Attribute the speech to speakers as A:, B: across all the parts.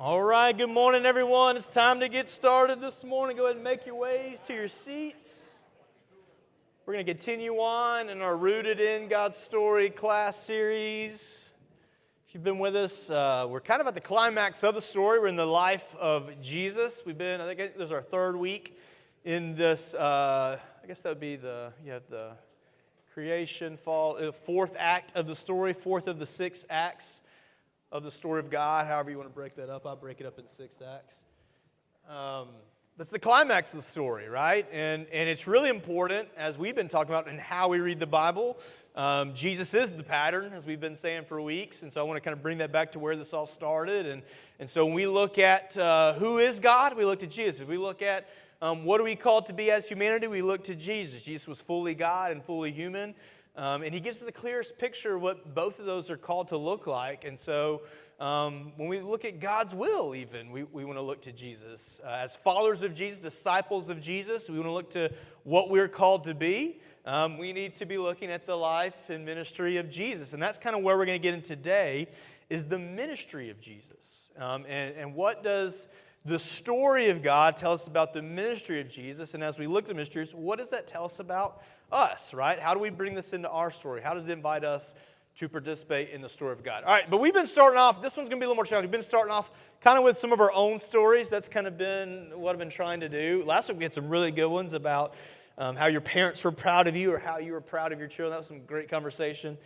A: All right, good morning, everyone. It's time to get started this morning. Go ahead and make your ways to your seats. We're going to continue on in our Rooted in God's Story class series. If you've been with us, we're kind of at the climax of the story. We're in the life of Jesus. I think this is our third week in this, I guess that would be the creation, fall, fourth act of the story, fourth of the 6 acts of the story of God, however you want to break that up. I'll break it up in 6 acts. That's the climax of the story, right? And it's really important, as we've been talking about, in how we read the Bible. Jesus is the pattern, as we've been saying for weeks, and so I want to kind of bring that back to where this all started. And so when we look at who is God, we look to Jesus. We look at what are we called to be as humanity, we look to Jesus. Jesus was fully God and fully human. And he gives us the clearest picture of what both of those are called to look like. And so when we look at God's will even, we want to look to Jesus. As followers of Jesus, disciples of Jesus, we want to look to what we're called to be. We need to be looking at the life and ministry of Jesus. And that's kind of where we're going to get in today, is the ministry of Jesus. And what does the story of God tell us about the ministry of Jesus? And as we look at the ministries, what does that tell us about us, right? How do we bring this into our story? How does it invite us to participate in the story of God? All right, but we've been starting off, this one's going to be a little more challenging. We've been starting off kind of with some of our own stories. That's kind of been what I've been trying to do. Last week we had some really good ones about how your parents were proud of you or how you were proud of your children. That was some great conversation.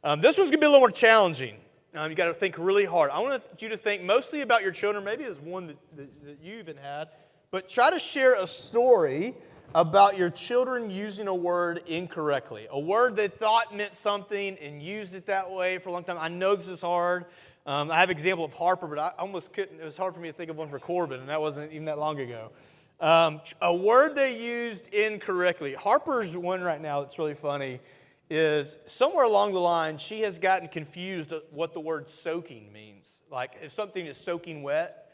A: This one's going to be a little more challenging. You got to think really hard. I want you to think mostly about your children. Maybe there's one that you even had. But try to share a story about your children using a word incorrectly. A word they thought meant something and used it that way for a long time. I know this is hard. I have an example of Harper, but I almost couldn't. It was hard for me to think of one for Corbin, and that wasn't even that long ago. A word they used incorrectly. Harper's one right now that's really funny is somewhere along the line, she has gotten confused what the word soaking means. Like if something is soaking wet,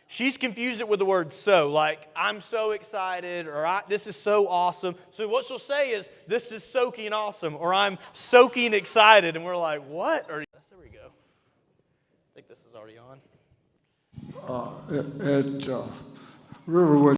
A: she's confused it with the word so, like, I'm so excited, or this is so awesome. So what she'll say is, this is soaking awesome, or I'm soaking excited. And we're like, what? There we go. I think this is already on.
B: At Riverwood